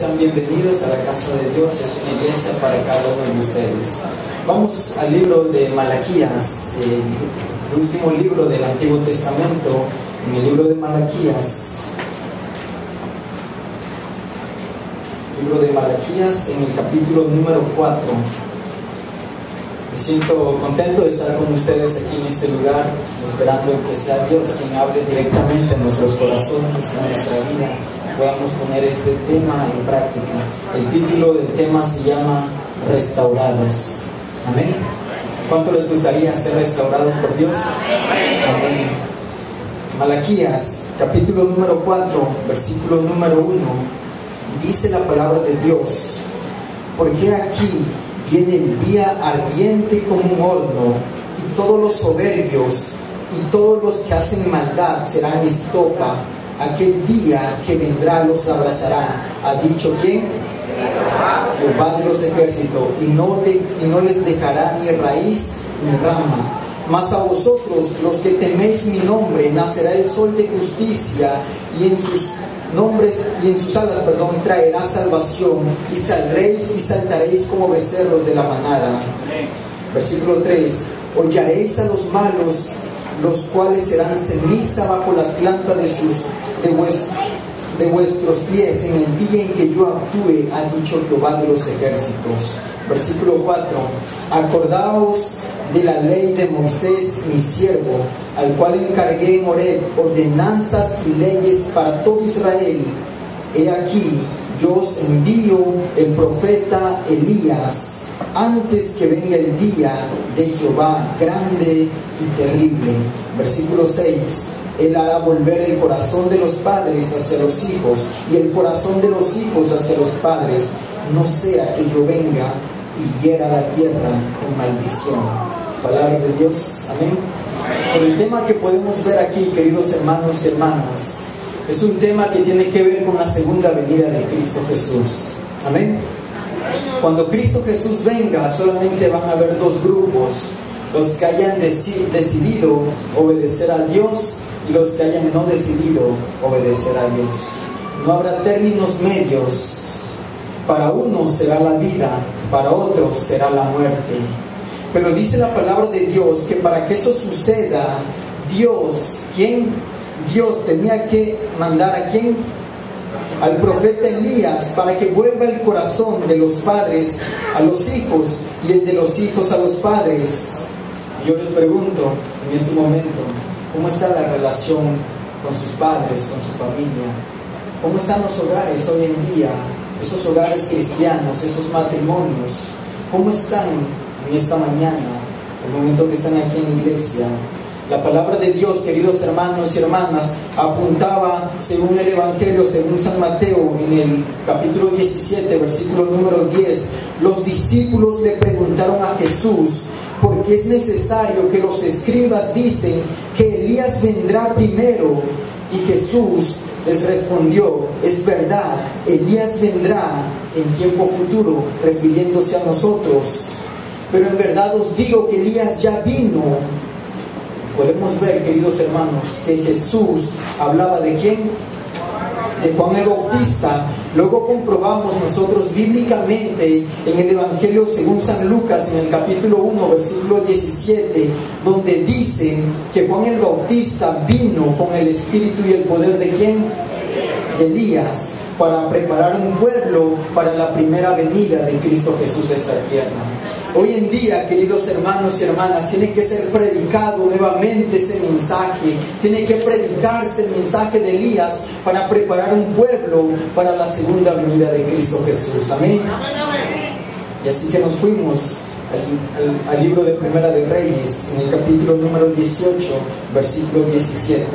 sean bienvenidos a la casa de Dios. Es una iglesia para cada uno de ustedes. Vamos al libro de Malaquías, el último libro del Antiguo Testamento. En el libro de Malaquías, en el capítulo número 4. Me siento contento de estar con ustedes aquí en este lugar, esperando que sea Dios quien hable directamente en nuestros corazones, en nuestra vida, podamos poner este tema en práctica. El título del tema se llama Restaurados. Amén. ¿Cuánto les gustaría ser restaurados por Dios? Amén. Malaquías, capítulo número 4, versículo número 1, dice la palabra de Dios: porque aquí viene el día ardiente como un horno, y todos los soberbios y todos los que hacen maldad serán estopa. Aquel día que vendrá los abrazará. ¿Ha dicho quién? Jehová de los ejércitos, y no les dejará ni raíz ni rama. Mas a vosotros, los que teméis mi nombre, nacerá el sol de justicia, y en sus alas, traerá salvación, y saldréis y saltaréis como becerros de la manada. Versículo 3: hollaréis a los malos, los cuales serán ceniza bajo las plantas de vuestros pies en el día en que yo actúe, ha dicho Jehová de los ejércitos. Versículo 4: acordaos de la ley de Moisés mi siervo, al cual encargué en Horeb ordenanzas y leyes para todo Israel. He aquí, yo os envío el profeta Elías, antes que venga el día de Jehová grande y terrible. Versículo 6: Él hará volver el corazón de los padres hacia los hijos, y el corazón de los hijos hacia los padres, no sea que yo venga y hiera la tierra con maldición. Palabra de Dios. Amén. Por el tema que podemos ver aquí, queridos hermanos y hermanas, es un tema que tiene que ver con la segunda venida de Cristo Jesús. Amén. Cuando Cristo Jesús venga, solamente van a haber dos grupos: los que hayan decidido obedecer a Dios y los que hayan no decidido obedecer a Dios. No habrá términos medios. Para unos será la vida, para otros será la muerte. Pero dice la palabra de Dios que para que eso suceda, Dios tenía que mandar a quién? Al profeta Elías, para que vuelva el corazón de los padres a los hijos y el de los hijos a los padres. Yo les pregunto en este momento, ¿cómo está la relación con sus padres, con su familia? ¿Cómo están los hogares hoy en día? Esos hogares cristianos, esos matrimonios, ¿cómo están en esta mañana, el momento que están aquí en la iglesia? La palabra de Dios, queridos hermanos y hermanas, apuntaba, según el Evangelio, según San Mateo, en el capítulo 17, versículo número 10, los discípulos le preguntaron a Jesús: ¿por qué es necesario que los escribas dicen que Elías vendrá primero? Y Jesús les respondió: es verdad, Elías vendrá en tiempo futuro, refiriéndose a nosotros. Pero en verdad os digo que Elías ya vino. Podemos ver, queridos hermanos, que Jesús hablaba ¿de quién? De Juan el Bautista. Luego comprobamos nosotros bíblicamente en el Evangelio según San Lucas, en el capítulo 1, versículo 17, donde dice que Juan el Bautista vino con el espíritu y el poder ¿de quién? De Elías, para preparar un pueblo para la primera venida de Cristo Jesús a esta tierra. Hoy en día, queridos hermanos y hermanas, tiene que ser predicado nuevamente ese mensaje. Tiene que predicarse el mensaje de Elías para preparar un pueblo para la segunda venida de Cristo Jesús. Amén. Y así que nos fuimos al libro de Primera de Reyes, en el capítulo número 18, versículo 17.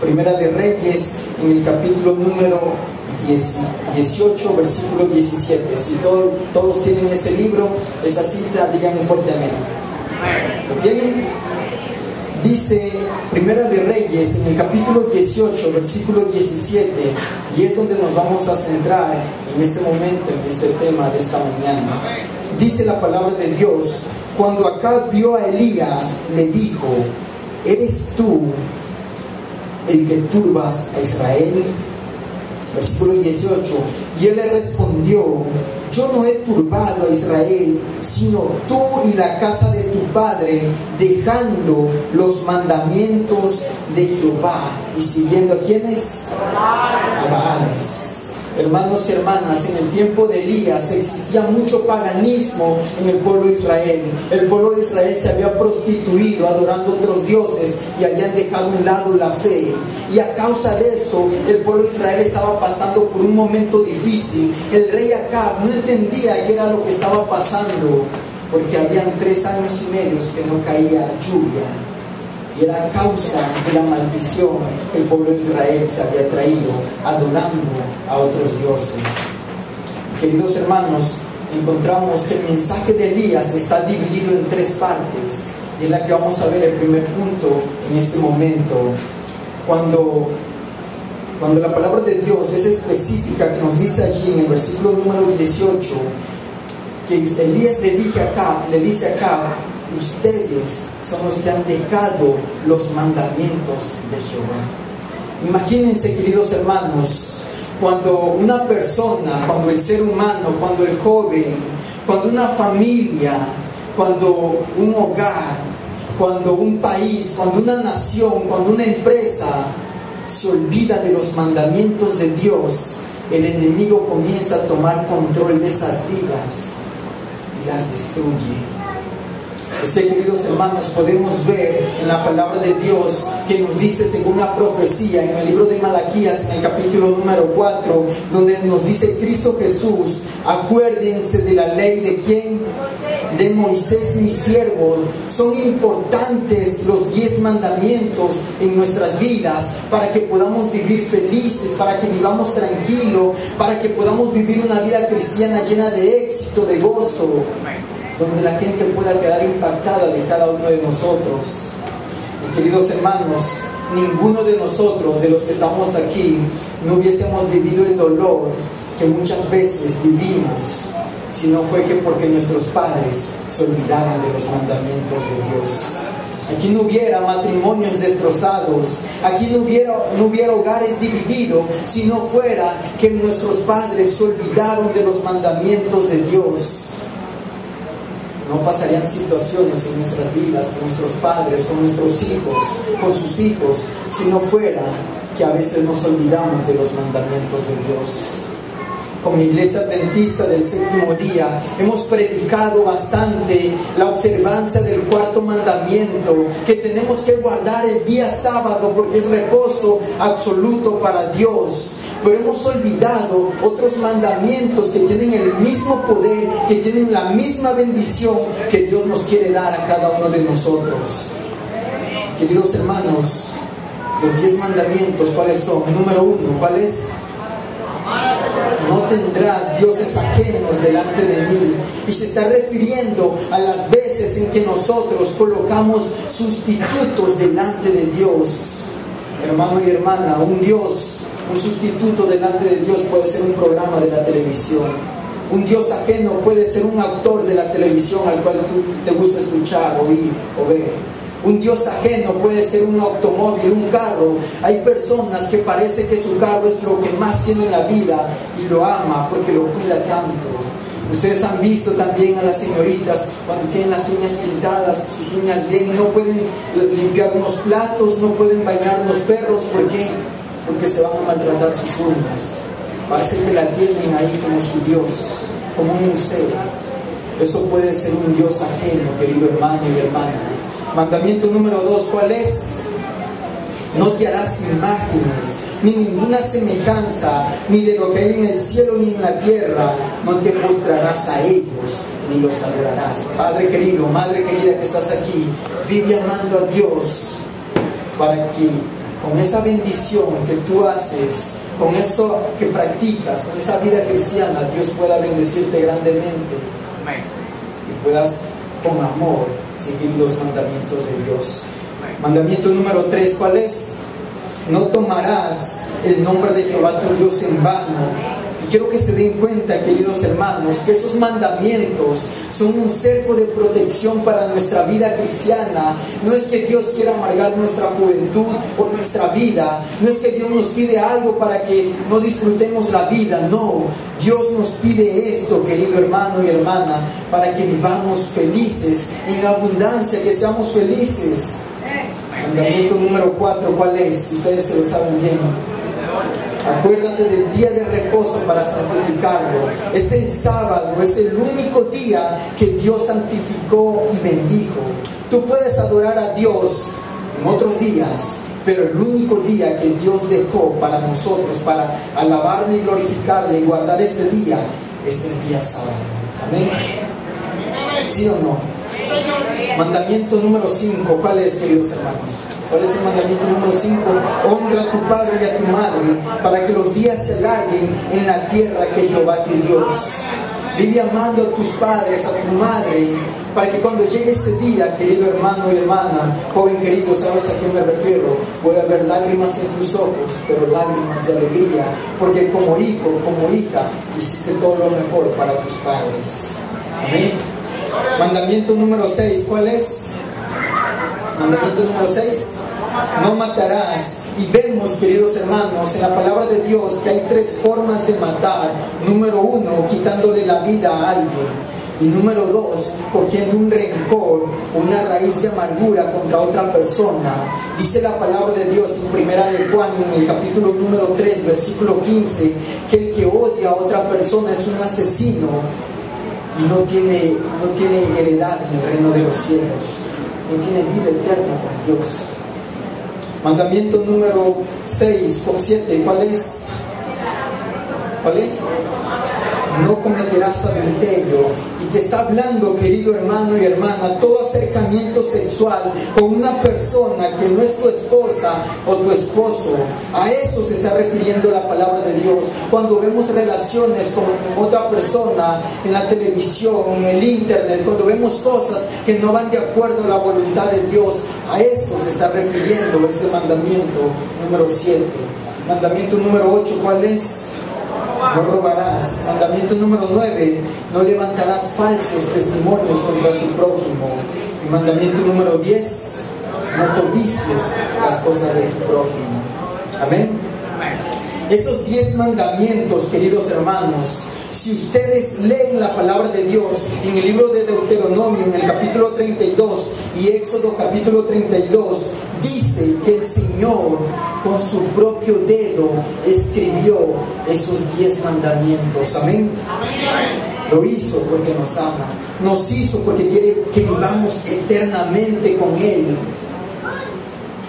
Primera de Reyes, en el capítulo número 18, versículo 17. Si todos tienen ese libro, esa cita, digan un fuerte amén. ¿Lo tienen? Dice Primera de Reyes, en el capítulo 18, versículo 17, y es donde nos vamos a centrar en este momento, en este tema de esta mañana. Dice la palabra de Dios: cuando Acab vio a Elías, le dijo: ¿eres tú el que turbas a Israel? Versículo 18. Y él le respondió: yo no he turbado a Israel, sino tú y la casa de tu padre, dejando los mandamientos de Jehová y siguiendo a ¿quiénes? A Baales. Hermanos y hermanas, en el tiempo de Elías existía mucho paganismo en el pueblo de Israel. El pueblo de Israel se había prostituido adorando otros dioses y habían dejado a un lado la fe. Y a causa de eso, el pueblo de Israel estaba pasando por un momento difícil. El rey Acab no entendía qué era lo que estaba pasando, porque habían 3 años y medio que no caía lluvia. Y era a causa de la maldición que el pueblo de Israel se había traído, adorando a otros dioses. Queridos hermanos, encontramos que el mensaje de Elías está dividido en 3 partes. Y es la que vamos a ver el primer punto en este momento. Cuando la palabra de Dios es específica, que nos dice allí en el versículo número 18, que Elías le dice a Acab: ustedes son los que han dejado los mandamientos de Jehová. Imagínense, queridos hermanos, cuando una persona, cuando el ser humano, cuando el joven, cuando una familia, cuando un hogar, cuando un país, cuando una nación, cuando una empresa se olvida de los mandamientos de Dios, el enemigo comienza a tomar control de esas vidas y las destruye. Queridos hermanos, podemos ver en la palabra de Dios que nos dice, según la profecía en el libro de Malaquías, en el capítulo número 4, donde nos dice Cristo Jesús: acuérdense de la ley de ¿quién? De Moisés mi siervo. Son importantes los 10 mandamientos en nuestras vidas para que podamos vivir felices, para que vivamos tranquilos, para que podamos vivir una vida cristiana llena de éxito, de gozo, donde la gente pueda quedar impactada de cada uno de nosotros. Y queridos hermanos, ninguno de nosotros, de los que estamos aquí, no hubiésemos vivido el dolor que muchas veces vivimos, si no fue que porque nuestros padres se olvidaron de los mandamientos de Dios. Aquí no hubiera matrimonios destrozados, aquí no hubiera hogares divididos, si no fuera que nuestros padres se olvidaron de los mandamientos de Dios. No pasarían situaciones en nuestras vidas, con nuestros padres, con nuestros hijos, con sus hijos, si no fuera que a veces nos olvidamos de los mandamientos de Dios. Como Iglesia Adventista del Séptimo Día, hemos predicado bastante la observancia del 4º mandamiento, que tenemos que guardar el día sábado porque es reposo absoluto para Dios. Pero hemos olvidado otros mandamientos que tienen el mismo poder, que tienen la misma bendición que Dios nos quiere dar a cada uno de nosotros. Queridos hermanos, los 10 mandamientos, ¿cuáles son? Número 1, ¿cuál es? No tendrás dioses ajenos delante de mí. Y se está refiriendo a las veces en que nosotros colocamos sustitutos delante de Dios. Hermano y hermana, un sustituto delante de Dios puede ser un programa de la televisión. Un Dios ajeno puede ser un actor de la televisión al cual tú te gusta escuchar, oír o ver. Un Dios ajeno puede ser un automóvil, un carro. Hay personas que parece que su carro es lo que más tiene en la vida y lo ama porque lo cuida tanto. Ustedes han visto también a las señoritas cuando tienen las uñas pintadas, sus uñas bien, y no pueden limpiar unos platos, no pueden bañar los perros. ¿Por qué? Porque se van a maltratar sus uñas. Parece que la tienen ahí como su Dios, como un museo. Eso puede ser un Dios ajeno, querido hermano y hermana. Mandamiento número 2, ¿cuál es? No te harás imágenes, ni ninguna semejanza, ni de lo que hay en el cielo ni en la tierra. No te postrarás a ellos, ni los adorarás. Padre querido, madre querida que estás aquí, vive amando a Dios para que con esa bendición que tú haces, con eso que practicas, con esa vida cristiana, Dios pueda bendecirte grandemente y puedas con amor seguir los mandamientos de Dios. Mandamiento número 3, ¿cuál es? No tomarás el nombre de Jehová tu Dios en vano, Y quiero que se den cuenta, queridos hermanos, que esos mandamientos son un cerco de protección para nuestra vida cristiana. No es que Dios quiera amargar nuestra juventud o nuestra vida. No es que Dios nos pide algo para que no disfrutemos la vida. No, Dios nos pide esto, querido hermano y hermana, para que vivamos felices, en abundancia, que seamos felices. Mandamiento número 4, ¿cuál es? Ustedes se lo saben bien. Acuérdate del día de reposo para santificarlo. Es el sábado, es el único día que Dios santificó y bendijo. Tú puedes adorar a Dios en otros días, pero el único día que Dios dejó para nosotros, para alabarle y glorificarle y guardar este día, es el día sábado. Amén. ¿Sí o no? Mandamiento número 5, ¿cuál es, queridos hermanos? ¿Cuál es el mandamiento número 5? Honra a tu padre y a tu madre, para que los días se alarguen en la tierra que Jehová tu Dios. Vive amando a tus padres, a tu madre, para que cuando llegue ese día, querido hermano y hermana, joven querido, ¿sabes a qué me refiero? Puede haber lágrimas en tus ojos, pero lágrimas de alegría, porque como hijo, como hija, hiciste todo lo mejor para tus padres. Amén. Mandamiento número 6, ¿cuál es? Mandamiento número 6, no matarás. Y vemos, queridos hermanos, en la palabra de Dios que hay 3 formas de matar. Número 1, quitándole la vida a alguien. Y número 2, cogiendo un rencor, una raíz de amargura contra otra persona. Dice la palabra de Dios en primera de Juan, en el capítulo número 3, versículo 15, que el que odia a otra persona es un asesino y no tiene heredad en el reino de los cielos. No tiene vida eterna con Dios. Mandamiento número 6 o 7, ¿cuál es? ¿Cuál es? No cometerás adulterio. Y te está hablando, querido hermano y hermana, todo acercamiento sexual con una persona que no es tu esposa o tu esposo. A eso se está refiriendo la palabra de Dios. Cuando vemos relaciones con otra persona en la televisión, en el internet, cuando vemos cosas que no van de acuerdo a la voluntad de Dios, a eso se está refiriendo este mandamiento número 7. Mandamiento número 8, ¿cuál es? No robarás. Mandamiento número 9, no levantarás falsos testimonios contra tu prójimo. Y mandamiento número 10, no codicies las cosas de tu prójimo. Amén. Esos 10 mandamientos, queridos hermanos, si ustedes leen la palabra de Dios en el libro de Deuteronomio, en el capítulo 32 y Éxodo capítulo 32, dice que el Señor con su propio dedo escribió esos 10 mandamientos. Amén. Lo hizo porque nos ama, nos hizo porque quiere que vivamos eternamente con Él.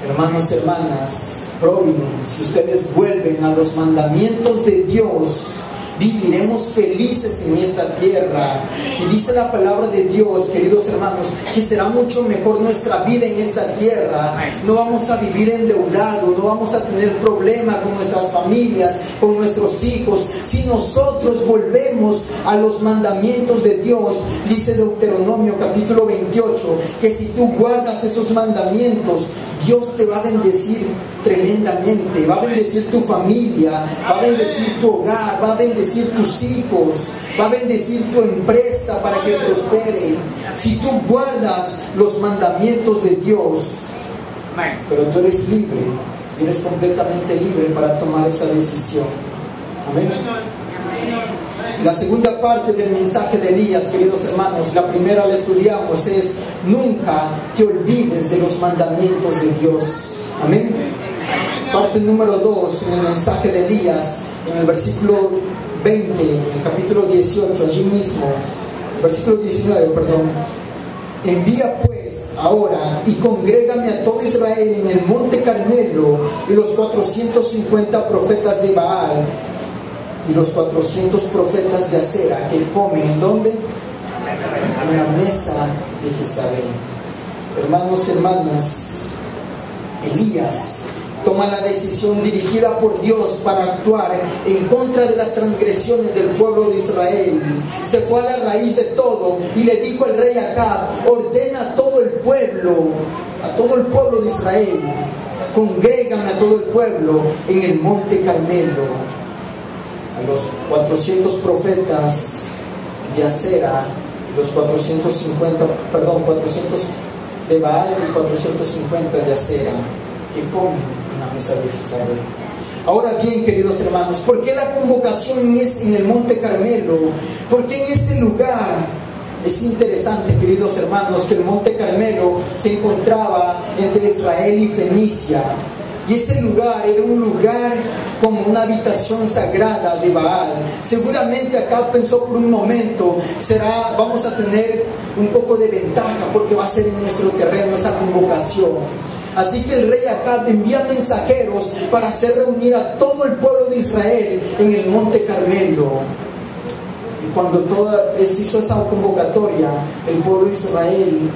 Hermanos, hermanas, Providence, si ustedes vuelven a los mandamientos de Dios, viviremos felices en esta tierra. Y dice la palabra de Dios, queridos hermanos, que será mucho mejor nuestra vida en esta tierra. No vamos a vivir endeudados, no vamos a tener problemas con nuestras familias, con nuestros hijos. Si nosotros volvemos a los mandamientos de Dios, dice Deuteronomio capítulo 28, que si tú guardas esos mandamientos, Dios te va a bendecir tremendamente. Va a bendecir tu familia, va a bendecir tu hogar, va a bendecir tus hijos, va a bendecir tu empresa para que prospere. Si tú guardas los mandamientos de Dios, pero tú eres libre, eres completamente libre para tomar esa decisión. Amén. La segunda parte del mensaje de Elías, queridos hermanos, la primera la estudiamos, es nunca te olvides de los mandamientos de Dios. Amén. Parte número 2, en el mensaje de Elías, en el versículo 20, en el capítulo 18, allí mismo, versículo 19, perdón. Envía pues ahora y congrégame a todo Israel en el monte Carmelo, y los 450 profetas de Baal y los 400 profetas de Acera, que comen ¿en dónde? En la mesa de Jezabel. Hermanos y hermanas, Elías toma la decisión dirigida por Dios para actuar en contra de las transgresiones del pueblo de Israel. Se fue a la raíz de todo y le dijo al rey Acab: ordena a todo el pueblo de Israel, congregan a todo el pueblo en el monte Carmelo. a los 400 profetas de Acera, los 400 de Baal y 450 de Acera, que comen en la mesa de Jezabel. Ahora bien, queridos hermanos, ¿por qué la convocación es en el Monte Carmelo? ¿Por qué en ese lugar? Es interesante, queridos hermanos, que el Monte Carmelo se encontraba entre Israel y Fenicia. Y ese lugar era un lugar como una habitación sagrada de Baal. Seguramente acá pensó por un momento, vamos a tener un poco de ventaja porque va a ser en nuestro terreno esa convocación. Así que el rey Acab envía mensajeros para hacer reunir a todo el pueblo de Israel en el Monte Carmelo. Y cuando se hizo esa convocatoria, el pueblo de Israel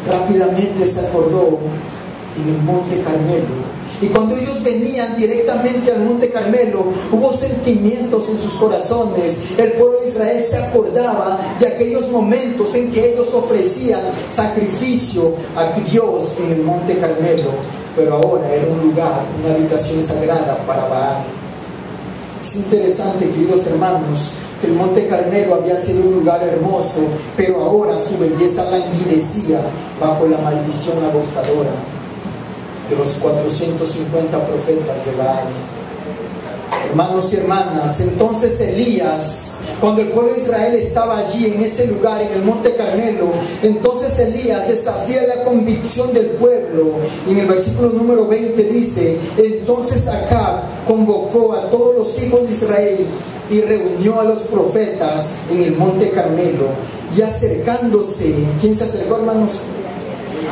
rápidamente se acordó en el Monte Carmelo. Y cuando ellos venían directamente al Monte Carmelo, hubo sentimientos en sus corazones. El pueblo de Israel se acordaba de aquellos momentos en que ellos ofrecían sacrificio a Dios en el Monte Carmelo. Pero ahora era un lugar, una habitación sagrada para Baal. Es interesante, queridos hermanos, que el Monte Carmelo había sido un lugar hermoso, pero ahora su belleza languidecía bajo la maldición agostadora de los 450 profetas de Baal. Hermanos y hermanas, entonces Elías, cuando el pueblo de Israel estaba allí en ese lugar, en el Monte Carmelo, entonces Elías desafía la convicción del pueblo. Y en el versículo número 20 dice: entonces Acab convocó a todos los hijos de Israel y reunió a los profetas en el Monte Carmelo. Y acercándose, ¿quién se acercó, hermanos?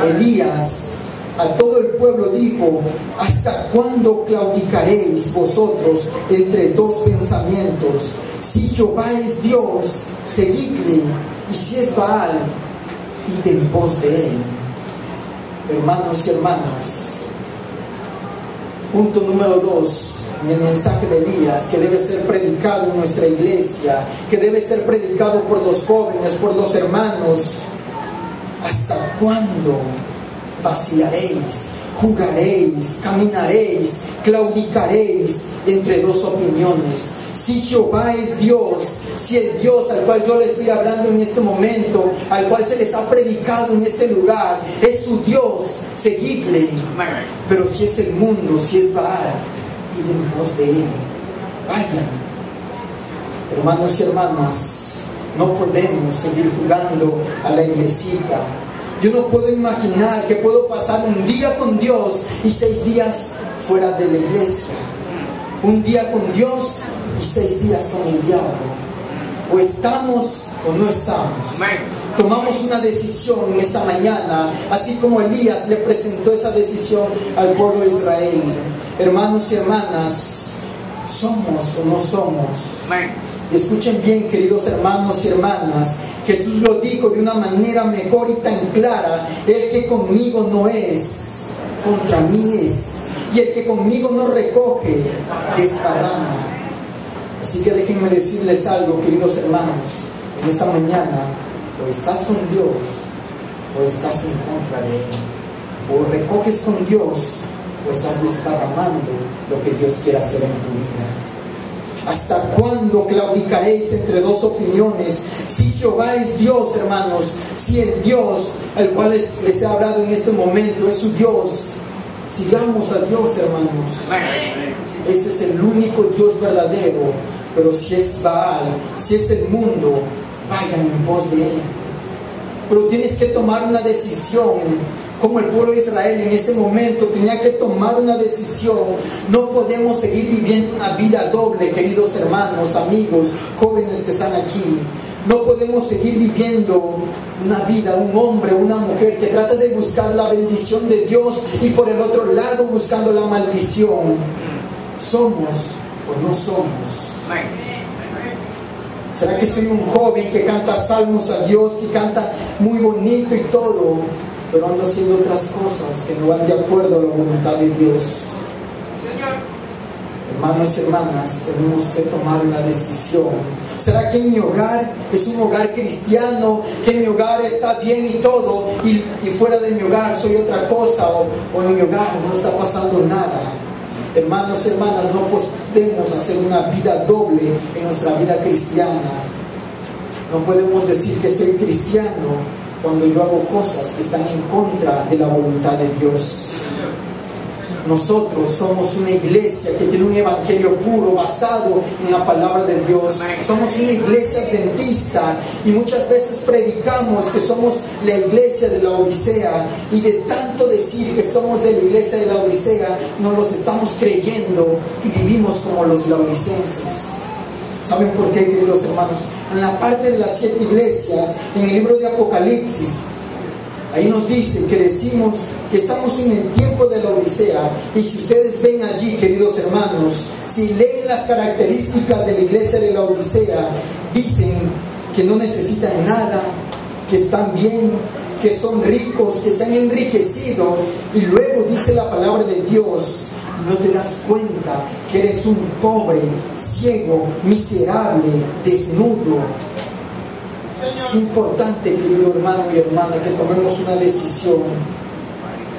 Elías a todo el pueblo dijo: ¿hasta cuándo claudicaréis vosotros entre dos pensamientos? Si Jehová es Dios, seguidle, y si es Baal, id en pos de él. Hermanos y hermanas, punto número 2 en el mensaje de Elías, que debe ser predicado en nuestra iglesia, que debe ser predicado por los jóvenes, por los hermanos. ¿Hasta cuándo vacilaréis, jugaréis, caminaréis, claudicaréis entre dos opiniones? Si Jehová es Dios, si el Dios al cual yo les estoy hablando en este momento, al cual se les ha predicado en este lugar, es su Dios, seguidle. Pero si es el mundo, si es Baal, id en pos de él. Vayan. Hermanos y hermanas, no podemos seguir jugando a la iglesita. Yo no puedo imaginar que puedo pasar un día con Dios y 6 días fuera de la iglesia. Un día con Dios y 6 días con el diablo. O estamos o no estamos. Tomamos una decisión en esta mañana, así como Elías le presentó esa decisión al pueblo de Israel. Hermanos y hermanas, ¿somos o no somos? Escuchen bien, queridos hermanos y hermanas, Jesús lo dijo de una manera mejor y tan clara: el que conmigo no es, contra mí es, y el que conmigo no recoge, desparrama. Así que déjenme decirles algo, queridos hermanos, en esta mañana: o estás con Dios o estás en contra de Él. O recoges con Dios o estás desparramando lo que Dios quiere hacer en tu vida. ¿Hasta cuándo claudicaréis entre dos opiniones? Si Jehová es Dios, hermanos, si el Dios al cual les he hablado en este momento es su Dios, sigamos a Dios, hermanos. Ese es el único Dios verdadero. Pero si es Baal, si es el mundo, vayan en pos de él. Pero tienes que tomar una decisión. Como el pueblo de Israel en ese momento tenía que tomar una decisión. No podemos seguir viviendo una vida doble, queridos hermanos, amigos, jóvenes que están aquí. No podemos seguir viviendo una vida, un hombre, una mujer que trata de buscar la bendición de Dios y por el otro lado buscando la maldición. ¿Somos o no somos? ¿Será que soy un joven que canta salmos a Dios, que canta muy bonito y todo, pero ando haciendo otras cosas que no van de acuerdo a la voluntad de Dios? Hermanos y hermanas, tenemos que tomar una decisión. ¿Será que en mi hogar es un hogar cristiano, que en mi hogar está bien y todo, y fuera de mi hogar soy otra cosa, o en mi hogar no está pasando nada? Hermanos, hermanas, no podemos hacer una vida doble en nuestra vida cristiana. No podemos decir que soy cristiano cuando yo hago cosas que están en contra de la voluntad de Dios. Nosotros somos una iglesia que tiene un evangelio puro basado en la palabra de Dios. Somos una iglesia adventista y muchas veces predicamos que somos la iglesia de la Odisea, y de tanto decir que somos de la iglesia de la Odisea nos los estamos creyendo y vivimos como los laodicenses. ¿Saben por qué, queridos hermanos? En la parte de las 7 iglesias, en el libro de Apocalipsis, ahí nos dice que decimos que estamos en el tiempo de la Odisea. Y si ustedes ven allí, queridos hermanos, si leen las características de la iglesia de la Odisea, dicen que no necesitan nada, que están bien, que son ricos, que se han enriquecido. Y luego dice la palabra de Dios, y no te das cuenta que eres un pobre, ciego, miserable, desnudo. Es importante, querido hermano y hermana, que tomemos una decisión.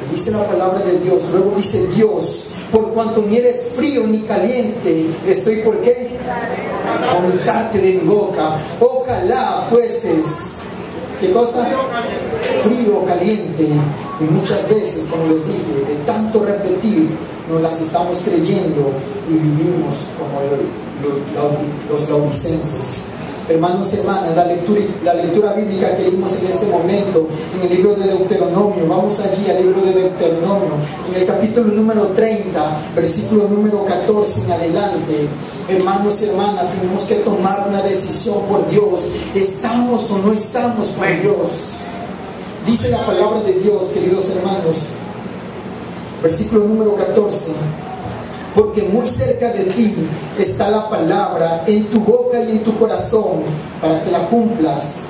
Dice la palabra de Dios, luego dice Dios, por cuanto ni eres frío ni caliente, estoy, ¿por qué? Vomitarte de mi boca. Ojalá fueses, ¿qué cosa? Frío o caliente. Y muchas veces, como les dije, de tanto repetir, nos las estamos creyendo y vivimos como los laodicenses. Hermanos y hermanas, la lectura bíblica que leímos en este momento en el libro de Deuteronomio, vamos allí al libro de Deuteronomio, en el capítulo número 30, versículo número 14 en adelante. Hermanos y hermanas, tenemos que tomar una decisión por Dios. ¿Estamos o no estamos con Dios? Dice la palabra de Dios, queridos hermanos, versículo número 14: porque muy cerca de ti está la palabra, en tu boca y en tu corazón, para que la cumplas.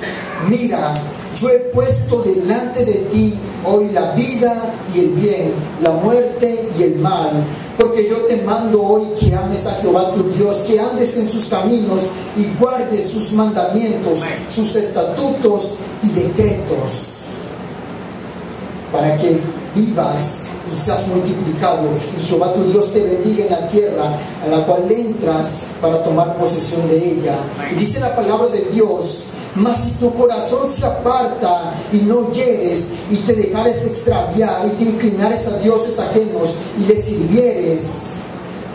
Mira, yo he puesto delante de ti hoy la vida y el bien, la muerte y el mal. Porque yo te mando hoy que ames a Jehová tu Dios, que andes en sus caminos y guardes sus mandamientos, sus estatutos y decretos, para que vivas y seas multiplicado, y Jehová tu Dios te bendiga en la tierra a la cual entras para tomar posesión de ella. Y dice la palabra de Dios: mas si tu corazón se aparta y no hieres, y te dejares extraviar, y te inclinares a dioses ajenos y les sirvieres,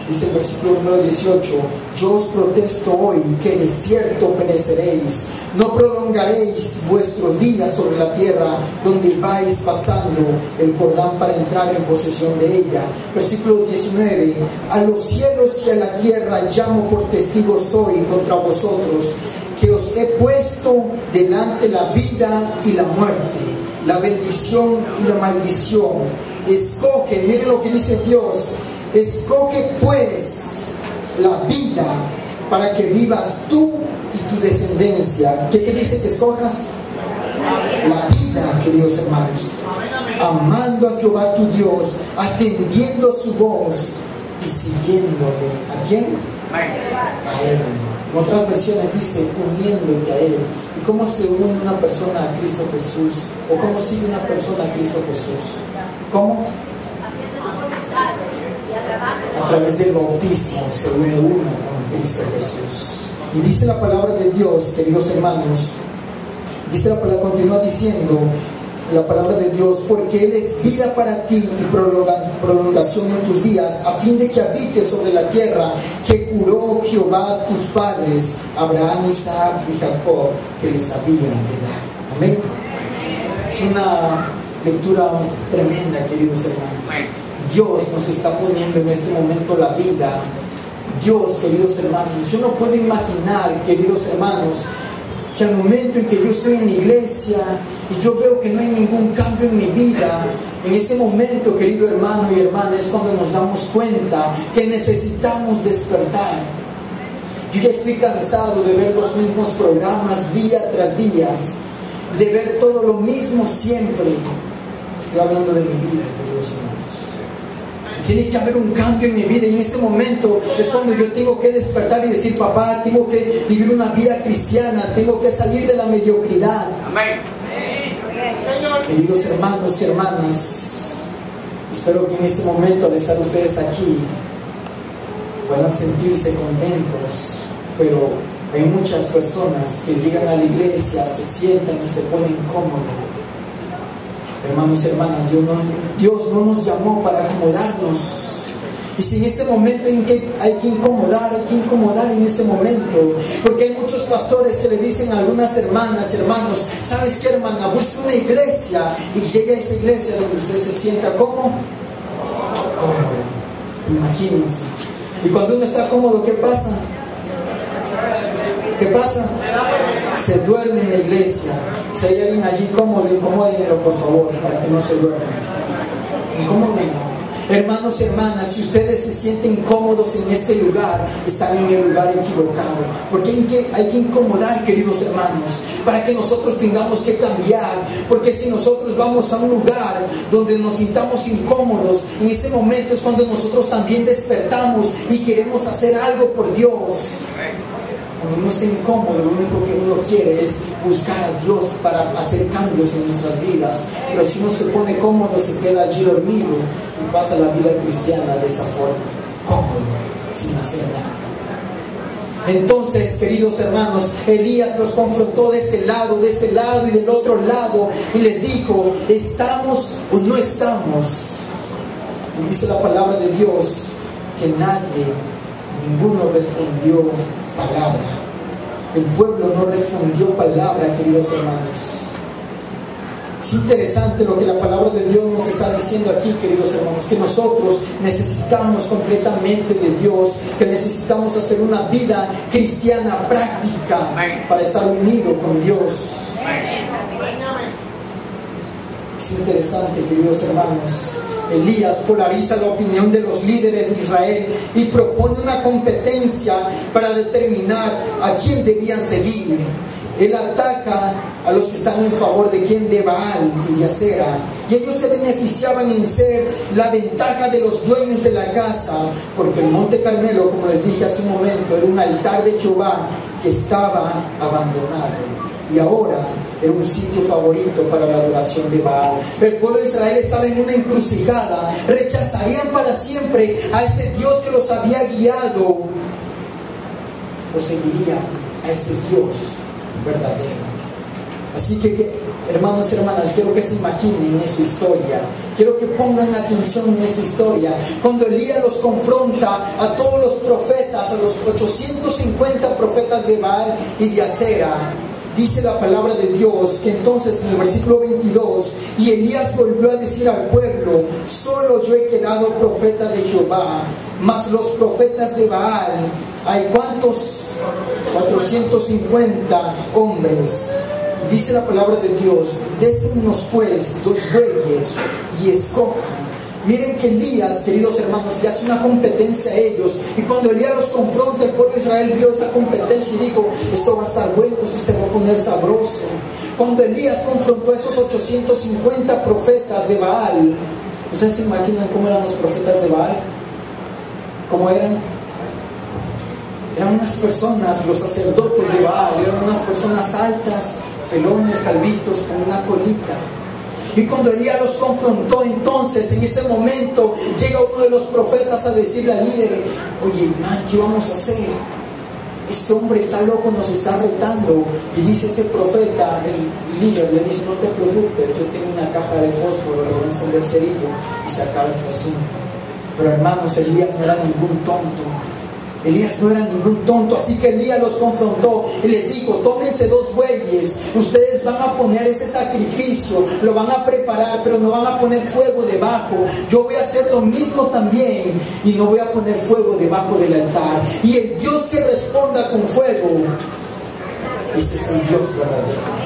dice el versículo número 18: yo os protesto hoy que de cierto pereceréis. No prolongaréis vuestros días sobre la tierra donde vais pasando el Jordán para entrar en posesión de ella. Versículo 19: a los cielos y a la tierra llamo por testigos hoy contra vosotros, que os he puesto delante la vida y la muerte, la bendición y la maldición. Escoge, miren lo que dice Dios: escoge pues la vida para que vivas tú y tu descendencia. ¿Qué te dice que escojas? La vida, queridos hermanos, amando a Jehová tu Dios, atendiendo su voz y siguiéndole. ¿A quién? A Él. En otras versiones dice uniéndote a Él. ¿Y cómo se une una persona a Cristo Jesús? ¿O cómo sigue una persona a Cristo Jesús? ¿Cómo? A través del bautismo se une uno con Cristo Jesús. Y dice la palabra de Dios, queridos hermanos, dice la palabra, continúa diciendo la palabra de Dios: porque Él es vida para ti y prolongación en tus días, a fin de que habites sobre la tierra que juró Jehová a tus padres, Abraham, Isaac y Jacob, que les había de dar. Amén. Es una lectura tremenda, queridos hermanos. Dios nos está poniendo en este momento la vida. Dios, queridos hermanos, yo no puedo imaginar, queridos hermanos, que al momento en que yo estoy en la iglesia y yo veo que no hay ningún cambio en mi vida, en ese momento, querido hermano y hermana, es cuando nos damos cuenta que necesitamos despertar. Yo ya estoy cansado de ver los mismos programas día tras día, de ver todo lo mismo siempre. Estoy hablando de mi vida, queridos hermanos. Tiene que haber un cambio en mi vida, y en ese momento es cuando yo tengo que despertar y decir: papá, tengo que vivir una vida cristiana, tengo que salir de la mediocridad. Amén. Queridos hermanos y hermanas, espero que en este momento, al estar ustedes aquí, puedan sentirse contentos, pero hay muchas personas que llegan a la iglesia, se sientan y se ponen cómodos. Hermanos y hermanas, Dios no nos llamó para acomodarnos. Y si en este momento en que hay que incomodar en este momento, porque hay muchos pastores que le dicen a algunas hermanas y hermanos: ¿sabes qué, hermana? Busque una iglesia y llegue a esa iglesia donde usted se sienta cómodo. Imagínense. Y cuando uno está cómodo, ¿qué pasa? ¿Qué pasa? Se duerme en la iglesia. Si hay alguien allí cómodo, incomódenlo por favor, para que no se duerma. Incomódenlo. Hermanos y hermanas, si ustedes se sienten cómodos en este lugar, están en el lugar equivocado. Porque hay que incomodar, queridos hermanos, para que nosotros tengamos que cambiar. Porque si nosotros vamos a un lugar donde nos sintamos incómodos, en ese momento es cuando nosotros también despertamos y queremos hacer algo por Dios. Cuando uno está incómodo, lo único que uno quiere es buscar a Dios para hacer cambios en nuestras vidas. Pero si uno se pone cómodo, se queda allí dormido y pasa la vida cristiana de esa forma, cómodo, sin hacer nada. Entonces, queridos hermanos, Elías los confrontó de este lado y del otro lado, y les dijo: ¿estamos o no estamos? Y dice la palabra de Dios que ninguno respondió palabra. El pueblo no respondió palabra, queridos hermanos. Es interesante lo que la palabra de Dios nos está diciendo aquí, queridos hermanos, que nosotros necesitamos completamente de Dios, que necesitamos hacer una vida cristiana práctica para estar unidos con Dios. Es interesante, queridos hermanos. Elías polariza la opinión de los líderes de Israel y propone una competencia para determinar a quién debían seguir. Él ataca a los que están en favor de quién, de Baal y de Acera, y ellos se beneficiaban en ser la ventaja de los dueños de la casa, porque el Monte Carmelo, como les dije hace un momento, era un altar de Jehová que estaba abandonado, y ahora era un sitio favorito para la adoración de Baal. El pueblo de Israel estaba en una encrucijada: rechazarían para siempre a ese Dios que los había guiado, o seguirían a ese Dios verdadero. Así que, hermanos y hermanas, quiero que se imaginen esta historia, quiero que pongan atención en esta historia. Cuando Elías los confronta a todos los profetas, a los 850 profetas de Baal y de Acera, dice la palabra de Dios que entonces en el versículo 22: y Elías volvió a decir al pueblo: solo yo he quedado profeta de Jehová, mas los profetas de Baal, ¿hay cuántos? 450 hombres. Y dice la palabra de Dios: désennos pues 2 bueyes y escojan. Miren que Elías, queridos hermanos, le hace una competencia a ellos. Y cuando Elías los confronta, el pueblo de Israel vio esa competencia y dijo: esto va a estar bueno, esto se va a poner sabroso. Cuando Elías confrontó a esos 850 profetas de Baal, ¿ustedes se imaginan cómo eran los profetas de Baal? ¿Cómo eran? Eran unas personas, los sacerdotes de Baal, eran unas personas altas, pelones, calvitos, con una colita. Y cuando Elías los confrontó, entonces en ese momento llega uno de los profetas a decirle al líder: oye, man, ¿qué vamos a hacer? Este hombre está loco, nos está retando. Y dice ese profeta, el líder, le dice: no te preocupes, yo tengo una caja de fósforo, le voy a encender el cerillo y se acaba este asunto. Pero hermanos, Elías no era ningún tonto. Elías no era ningún tonto, así que Elías los confrontó y les dijo: tómense 2 bueyes, ustedes van a poner ese sacrificio, lo van a preparar, pero no van a poner fuego debajo. Yo voy a hacer lo mismo también y no voy a poner fuego debajo del altar. Y el Dios que responda con fuego, ese es el Dios verdadero.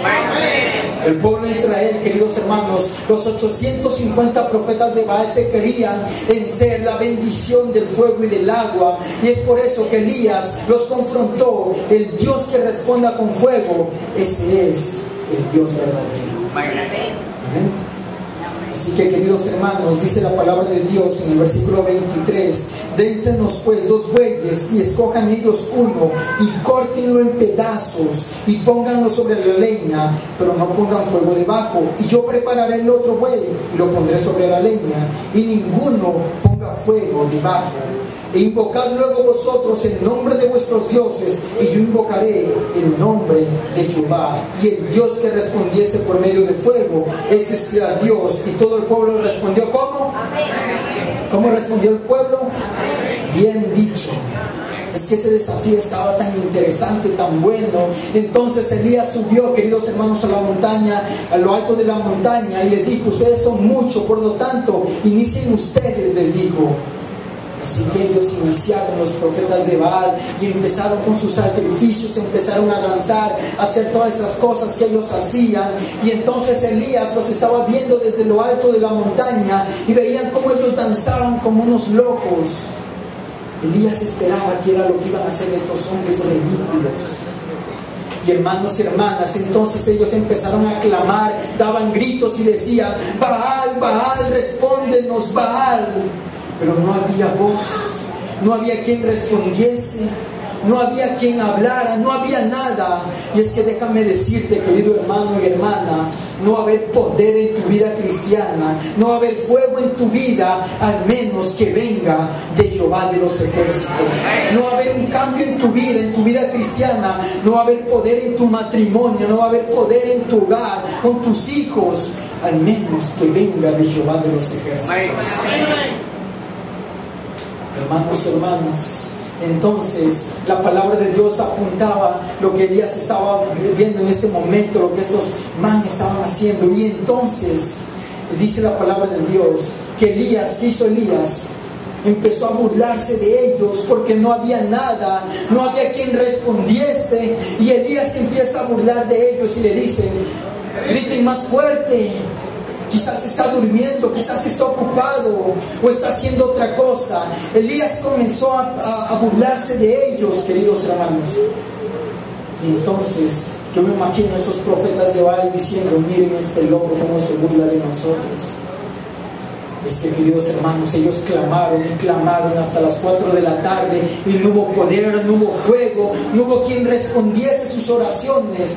El pueblo de Israel, queridos hermanos, los 850 profetas de Baal se querían en ser la bendición del fuego y del agua, y es por eso que Elías los confrontó. El Dios que responda con fuego, ese es el Dios verdadero. Amén. Así que, queridos hermanos, dice la palabra de Dios en el versículo 23: dénsenos pues 2 bueyes y escojan ellos uno y córtenlo en pedazos y pónganlo sobre la leña, pero no pongan fuego debajo, y yo prepararé el otro buey y lo pondré sobre la leña, y ninguno ponga fuego debajo. e invocad luego vosotros el nombre de vuestros dioses, y yo invocaré el nombre de Jehová. Y el Dios que respondiese por medio de fuego, ese sea Dios. Y todo el pueblo respondió, ¿cómo? ¿Cómo respondió el pueblo? Bien dicho. Es que ese desafío estaba tan interesante, tan bueno. Entonces Elías subió, queridos hermanos, a la montaña, a lo alto de la montaña, y les dijo, ustedes son muchos, por lo tanto, inicien ustedes, les dijo. Así que ellos iniciaron, los profetas de Baal, y empezaron con sus sacrificios, empezaron a danzar, a hacer todas esas cosas que ellos hacían. Y entonces Elías los estaba viendo desde lo alto de la montaña, y veían cómo ellos danzaban como unos locos. Elías esperaba que era lo que iban a hacer estos hombres ridículos. Y hermanos y hermanas, entonces ellos empezaron a clamar, daban gritos y decían, Baal, Baal, respóndenos, Baal. Pero no había voz, no había quien respondiese, no había quien hablara, no había nada. Y es que déjame decirte, querido hermano y hermana, no va a haber poder en tu vida cristiana, no va a haber fuego en tu vida, al menos que venga de Jehová de los ejércitos. No va a haber un cambio en tu vida cristiana, no va a haber poder en tu matrimonio, no va a haber poder en tu hogar, con tus hijos, al menos que venga de Jehová de los ejércitos. Hermanos y hermanas, entonces la palabra de Dios apuntaba lo que Elías estaba viendo en ese momento, lo que estos manes estaban haciendo. Y entonces dice la palabra de Dios que Elías, ¿qué hizo Elías? Empezó a burlarse de ellos porque no había nada, no había quien respondiese. Y Elías empieza a burlar de ellos y le dice, griten más fuerte. Quizás está durmiendo, quizás está ocupado o está haciendo otra cosa. Elías comenzó a burlarse de ellos, queridos hermanos. Y entonces yo me imagino a esos profetas de Baal diciendo, miren este loco cómo se burla de nosotros. Es que, queridos hermanos, ellos clamaron y clamaron hasta las 4 de la tarde y no hubo poder, no hubo fuego, no hubo quien respondiese sus oraciones.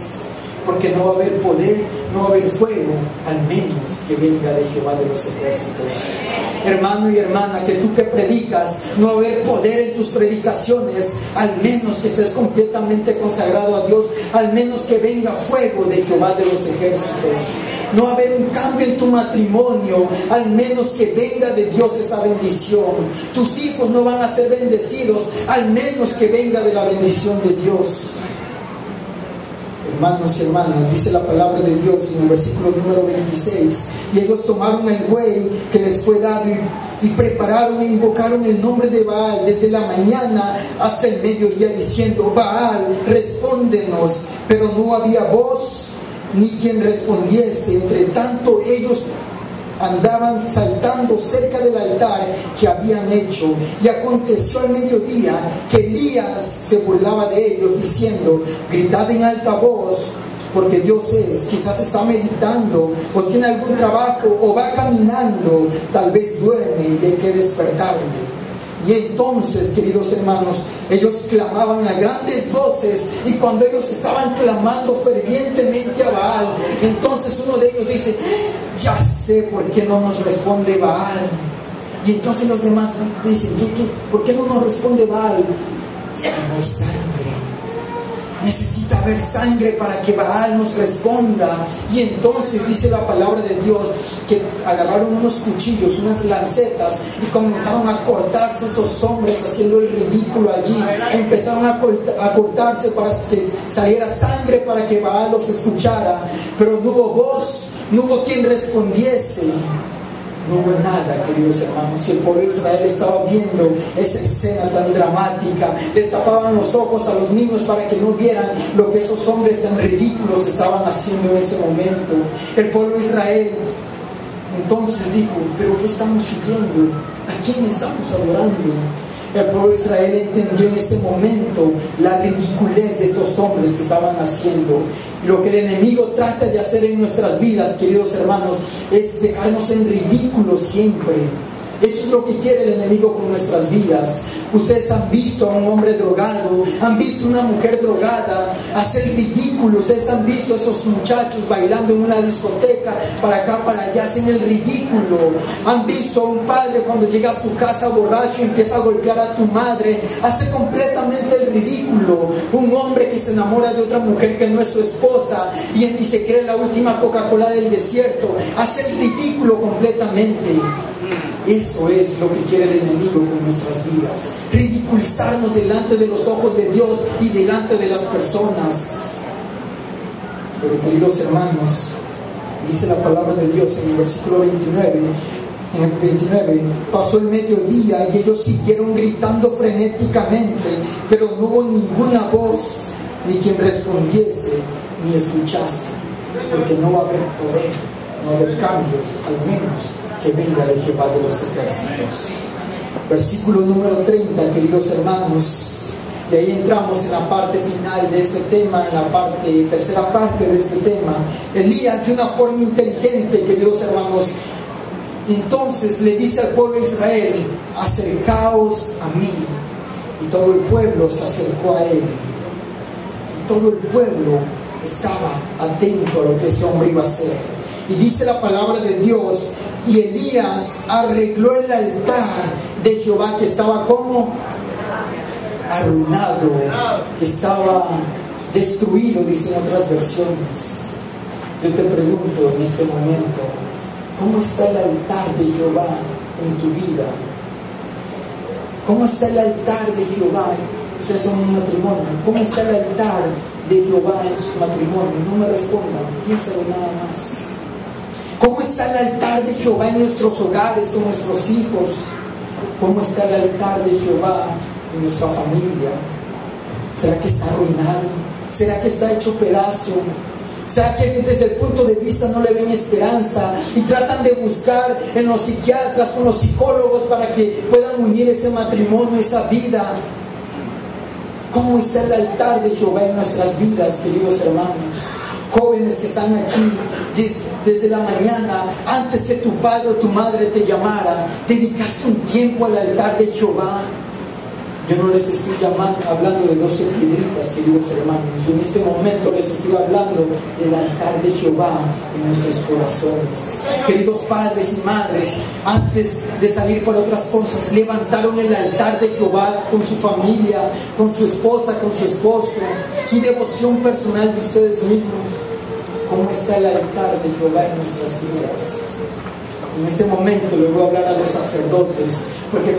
Porque no va a haber poder, no va a haber fuego, al menos que venga de Jehová de los ejércitos. Hermano y hermana, que tú que predicas, no va a haber poder en tus predicaciones, al menos que estés completamente consagrado a Dios, al menos que venga fuego de Jehová de los ejércitos. No va a haber un cambio en tu matrimonio, al menos que venga de Dios esa bendición. Tus hijos no van a ser bendecidos, al menos que venga de la bendición de Dios. Hermanos y hermanas, dice la palabra de Dios en el versículo número 26, y ellos tomaron el buey que les fue dado y prepararon e invocaron el nombre de Baal desde la mañana hasta el mediodía, diciendo, Baal, respóndenos. Pero no había voz ni quien respondiese. Entre tanto ellos andaban saltando cerca del altar que habían hecho. Y aconteció al mediodía que Elías se burlaba de ellos, diciendo, gritad en alta voz, porque Dios es, quizás está meditando, o tiene algún trabajo, o va caminando, tal vez duerme y hay que despertarle. Y entonces, queridos hermanos, ellos clamaban a grandes voces, y cuando ellos estaban clamando fervientemente a Baal, entonces uno de ellos dice, ya sé por qué no nos responde Baal. Y entonces los demás dicen, ¿por qué no nos responde Baal? Es que no hay sangre. Necesita haber sangre para que Baal nos responda. Y entonces dice la palabra de Dios que agarraron unos cuchillos, unas lancetas, y comenzaron a cortarse esos hombres haciendo el ridículo allí. Empezaron a cortarse para que saliera sangre para que Baal los escuchara. Pero no hubo voz, no hubo quien respondiese. No hubo nada, queridos hermanos. Y el pueblo de Israel estaba viendo esa escena tan dramática. Les tapaban los ojos a los niños para que no vieran lo que esos hombres tan ridículos estaban haciendo en ese momento. El pueblo de Israel entonces dijo, ¿pero qué estamos siguiendo? ¿A quién estamos adorando? El pueblo de Israel entendió en ese momento la ridiculez de estos hombres que estaban haciendo. Y lo que el enemigo trata de hacer en nuestras vidas, queridos hermanos, es dejarnos en ridículo siempre. Eso es lo que quiere el enemigo con nuestras vidas. Ustedes han visto a un hombre drogado, han visto a una mujer drogada hacer ridículo. Ustedes han visto a esos muchachos bailando en una discoteca, para acá, para allá, hacen el ridículo. Han visto a un padre cuando llega a su casa borracho y empieza a golpear a tu madre, hace completamente el ridículo. Un hombre que se enamora de otra mujer que no es su esposa y se cree la última Coca-Cola del desierto, hace el ridículo completamente. Eso es lo que quiere el enemigo con nuestras vidas: ridiculizarnos delante de los ojos de Dios y delante de las personas. Pero, queridos hermanos, dice la palabra de Dios en el versículo 29, pasó el mediodía y ellos siguieron gritando frenéticamente, pero no hubo ninguna voz, ni quien respondiese, ni escuchase, porque no va a haber poder, no va a haber cambios, al menos que venga de Jehová de los ejércitos. Versículo número 30, queridos hermanos, y ahí entramos en la parte final de este tema, en la tercera parte de este tema. Elías, de una forma inteligente, queridos hermanos, entonces le dice al pueblo de Israel: acercaos a mí. Y todo el pueblo se acercó a él, y todo el pueblo estaba atento a lo que este hombre iba a hacer. Y dice la palabra de Dios: y Elías arregló el altar de Jehová, que estaba como arruinado, que estaba destruido, dicen otras versiones. Yo te pregunto en este momento: ¿cómo está el altar de Jehová en tu vida? ¿Cómo está el altar de Jehová? Ustedes son un matrimonio. ¿Cómo está el altar de Jehová en sus matrimonios? No me respondan, piénsalo nada más. ¿Cómo está el altar de Jehová en nuestros hogares, con nuestros hijos? ¿Cómo está el altar de Jehová en nuestra familia? ¿Será que está arruinado? ¿Será que está hecho pedazo? ¿Será que desde el punto de vista no le ven esperanza y tratan de buscar en los psiquiatras, con los psicólogos, para que puedan unir ese matrimonio, esa vida? ¿Cómo está el altar de Jehová en nuestras vidas, queridos hermanos? Jóvenes que están aquí desde la mañana, antes que tu padre o tu madre te llamara, dedicaste un tiempo al altar de Jehová. Yo no les estoy hablando de 12 piedritas, queridos hermanos. Yo en este momento les estoy hablando del altar de Jehová en nuestros corazones. Queridos padres y madres, antes de salir por otras cosas, levantaron el altar de Jehová con su familia, con su esposa, con su esposo, su devoción personal de ustedes mismos. ¿Cómo está el altar de Jehová en nuestras vidas? En este momento le voy a hablar a los sacerdotes, porque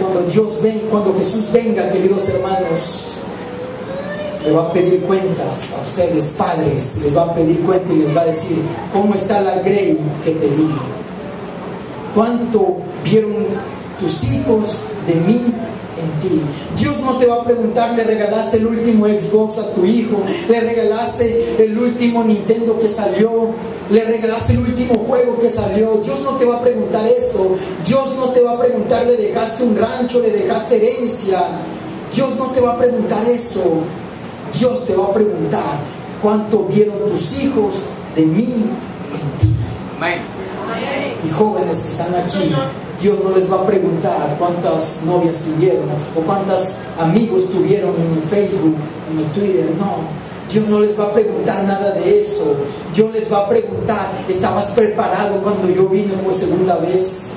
cuando Jesús venga, queridos hermanos, le va a pedir cuentas a ustedes, padres, les va a pedir cuenta y les va a decir: ¿cómo está la grey que te di? ¿Cuánto vieron tus hijos de mí en ti? Dios no te va a preguntar: ¿le regalaste el último Xbox a tu hijo? ¿Le regalaste el último Nintendo que salió? ¿Le regalaste el último juego que salió? Dios no te va a preguntar eso. Dios no te va a preguntar: ¿le dejaste un rancho? ¿Le dejaste herencia? Dios no te va a preguntar eso. Dios te va a preguntar: ¿cuánto vieron tus hijos de mí en ti? Amén. Y jóvenes que están aquí, Dios no les va a preguntar cuántas novias tuvieron o cuántos amigos tuvieron en el Facebook, en el Twitter. No, Dios no les va a preguntar nada de eso. Dios les va a preguntar: ¿estabas preparado cuando yo vine por segunda vez?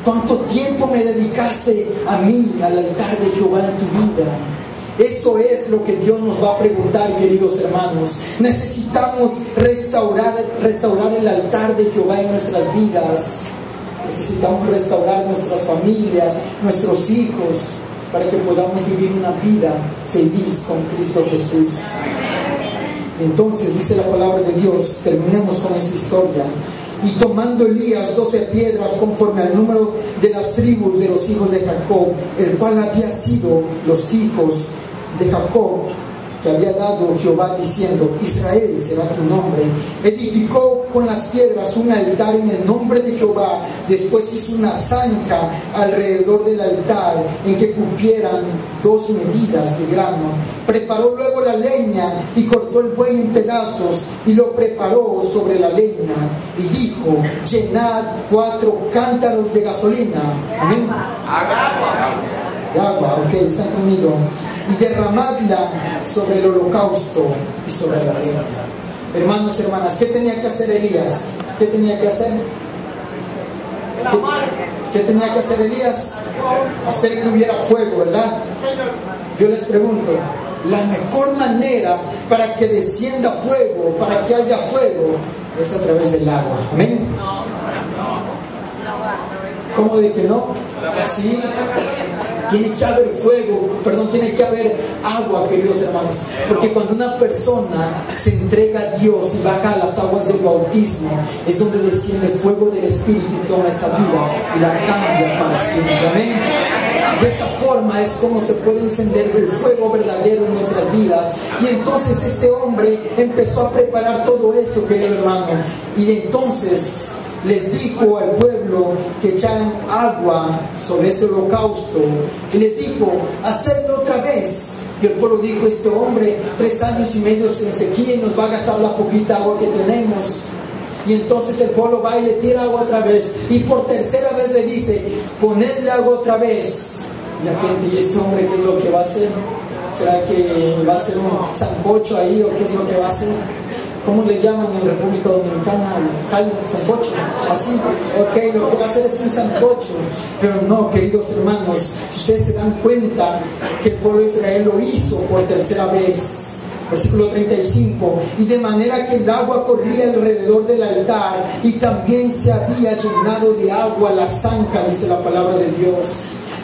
¿Cuánto tiempo me dedicaste a mí, al altar de Jehová en tu vida? Eso es lo que Dios nos va a preguntar, queridos hermanos. Necesitamos restaurar el altar de Jehová en nuestras vidas. Necesitamos restaurar nuestras familias, nuestros hijos, para que podamos vivir una vida feliz con Cristo Jesús. Entonces dice la palabra de Dios, terminemos con esta historia: y tomando Elías 12 piedras conforme al número de las tribus de los hijos de Jacob, el cual había sido los hijos de Jacob, que había dado Jehová, diciendo: Israel será tu nombre. Edificó con las piedras un altar en el nombre de Jehová. Después hizo una zanja alrededor del altar en que cupieran 2 medidas de grano. Preparó luego la leña y cortó el buey en pedazos y lo preparó sobre la leña y dijo: llenad 4 cántaros de gasolina. Amén. De agua, ok, están conmigo. Y derramadla sobre el holocausto y sobre la leña. Hermanos, hermanas, ¿qué tenía que hacer Elías? ¿Qué tenía que hacer? ¿Qué tenía que hacer Elías? Hacer que hubiera fuego, ¿verdad? Yo les pregunto, la mejor manera para que descienda fuego, para que haya fuego, es a través del agua. ¿Amén? ¿Cómo de que no? Sí. Tiene que haber fuego, tiene que haber agua, queridos hermanos. Porque cuando una persona se entrega a Dios y baja a las aguas del bautismo, es donde desciende fuego del Espíritu y toma esa vida y la cambia para siempre. Amén. De esa forma es como se puede encender el fuego verdadero en nuestras vidas. Y entonces este hombre empezó a preparar todo eso, querido hermano. Y entonces les dijo al pueblo que echaran agua sobre ese holocausto y les dijo: hacedlo otra vez. Y el pueblo dijo: este hombre 3 años y medio en sequía y nos va a gastar la poquita agua que tenemos. Y entonces el pueblo va y le tira agua otra vez, y por tercera vez le dice: ponedle agua otra vez. Y la gente: ¿y este hombre qué es lo que va a hacer? ¿Será que va a hacer un sancocho ahí o qué es lo que va a hacer? ¿Cómo le llaman en República Dominicana? Caldo, sancocho, así. Ok, lo que va a hacer es un sancocho. Pero no, queridos hermanos, si ustedes se dan cuenta que el pueblo de Israel lo hizo por tercera vez. Versículo 35: y de manera que el agua corría alrededor del altar, y también se había llenado de agua la zanja, dice la palabra de Dios.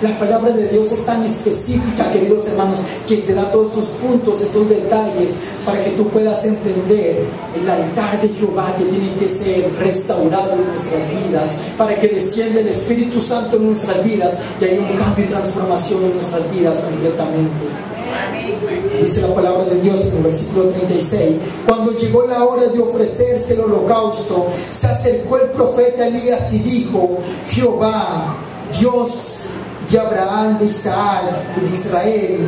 La palabra de Dios es tan específica, queridos hermanos, que te da todos estos puntos, estos detalles, para que tú puedas entender el altar de Jehová que tiene que ser restaurado en nuestras vidas, para que descienda el Espíritu Santo en nuestras vidas y haya un cambio y transformación en nuestras vidas completamente. Dice la palabra de Dios en el versículo 36: cuando llegó la hora de ofrecerse el holocausto, se acercó el profeta Elías y dijo: Jehová, Dios de Abraham, de Isaac y de Israel,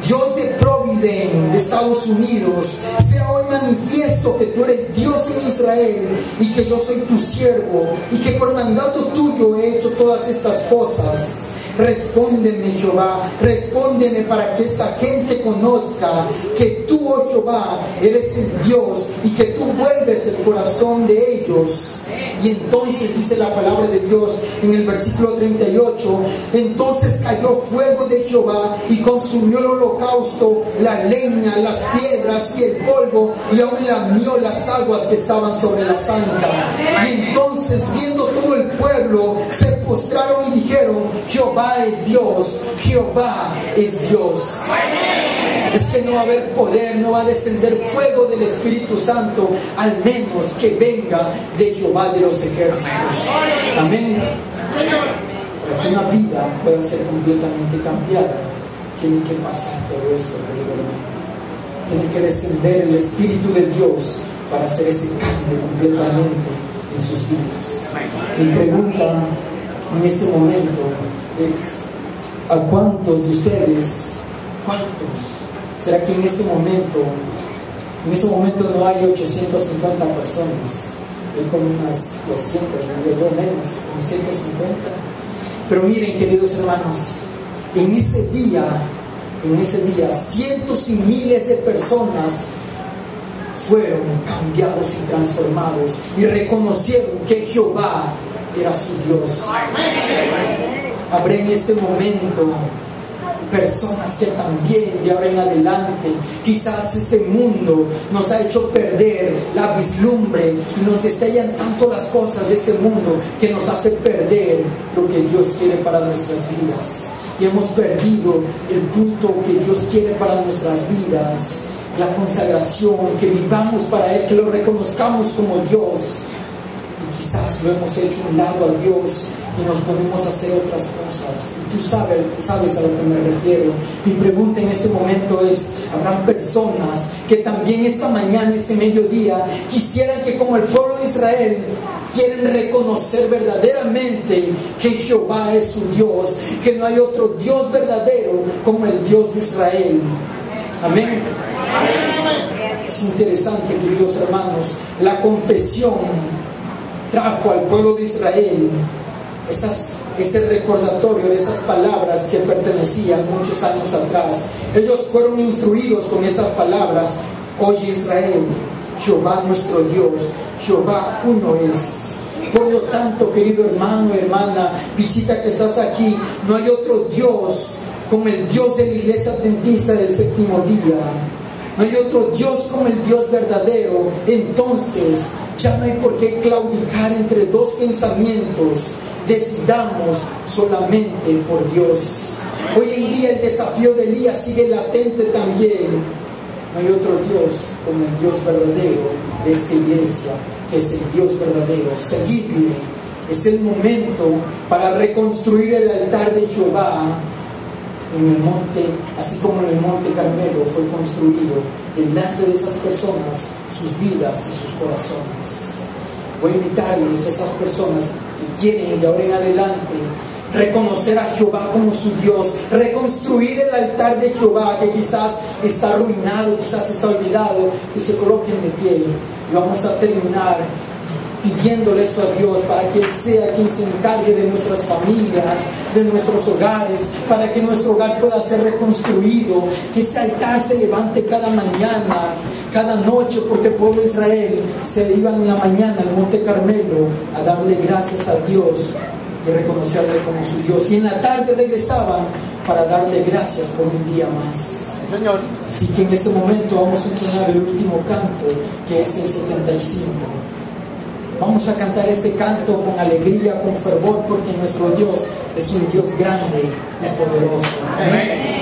Dios de Providence, de Estados Unidos, sea hoy manifiesto que tú eres Dios en Israel y que yo soy tu siervo y que por mandato tuyo he hecho todas estas cosas. Respóndeme, Jehová, respóndeme, para que esta gente conozca que tú, oh Jehová, eres el Dios y que tú vuelves el corazón de ellos. Y entonces dice la palabra de Dios en el versículo 38: entonces cayó fuego de Jehová y consumió el holocausto, la leña, las piedras y el polvo, y aún lamió las aguas que estaban sobre la zanja. Y entonces, viendo todo el pueblo, se postraron y dijeron: Jehová es Dios, Jehová es Dios. Es que no va a haber poder, no va a descender fuego del Espíritu Santo, al menos que venga de Jehová de los ejércitos. Amén. Para que una vida pueda ser completamente cambiada, tiene que pasar todo esto, querido hermano. Tiene que descender el Espíritu de Dios para hacer ese cambio completamente en sus vidas. Mi pregunta en este momento es: ¿a cuántos de ustedes, será que en este momento no hay 850 personas? Hay como unas 200, no menos, 150. Pero miren, queridos hermanos, en ese día, cientos y miles de personas fueron cambiados y transformados y reconocieron que Jehová era su Dios. Habrá en este momento personas que también de ahora en adelante, quizás este mundo nos ha hecho perder la vislumbre y nos destellan tanto las cosas de este mundo que nos hace perder lo que Dios quiere para nuestras vidas, y hemos perdido el punto que Dios quiere para nuestras vidas, la consagración, que vivamos para Él, que lo reconozcamos como Dios y quizás lo hemos hecho a un lado a Dios y nos ponemos a hacer otras cosas. Y tú sabes a lo que me refiero. Mi pregunta en este momento es: ¿habrán personas que también esta mañana, este mediodía, quisieran que, como el pueblo de Israel, quieren reconocer verdaderamente que Jehová es su Dios, que no hay otro Dios verdadero como el Dios de Israel? Amén. Es interesante, queridos hermanos, la confesión trajo al pueblo de Israel ese recordatorio de esas palabras que pertenecían muchos años atrás. Ellos fueron instruidos con esas palabras: oye Israel, Jehová nuestro Dios, Jehová uno es. Por lo tanto, querido hermano, hermana, visita que estás aquí, no hay otro Dios como el Dios de la Iglesia Adventista del séptimo día. No hay otro Dios como el Dios verdadero. Entonces ya no hay por qué claudicar entre dos pensamientos. Decidamos solamente por Dios. Hoy en día el desafío de Elías sigue latente también. No hay otro Dios como el Dios verdadero de esta iglesia, que es el Dios verdadero. Seguidle. Es el momento para reconstruir el altar de Jehová en el monte, así como en el monte Carmelo fue construido delante de esas personas, sus vidas y sus corazones. Voy a invitarles a esas personas que quieren de ahora en adelante reconocer a Jehová como su Dios, reconstruir el altar de Jehová que quizás está arruinado, quizás está olvidado, que se coloquen de pie. Y vamos a terminar pidiéndole esto a Dios para que Él sea quien se encargue de nuestras familias, de nuestros hogares, para que nuestro hogar pueda ser reconstruido, que ese altar se levante cada mañana, cada noche, porque el pueblo de Israel se iban en la mañana al monte Carmelo a darle gracias a Dios y reconocerle como su Dios, y en la tarde regresaban para darle gracias por un día más. Señor. Así que en este momento vamos a entonar el último canto, que es el 75. Vamos a cantar este canto con alegría, con fervor, porque nuestro Dios es un Dios grande y poderoso. Amén.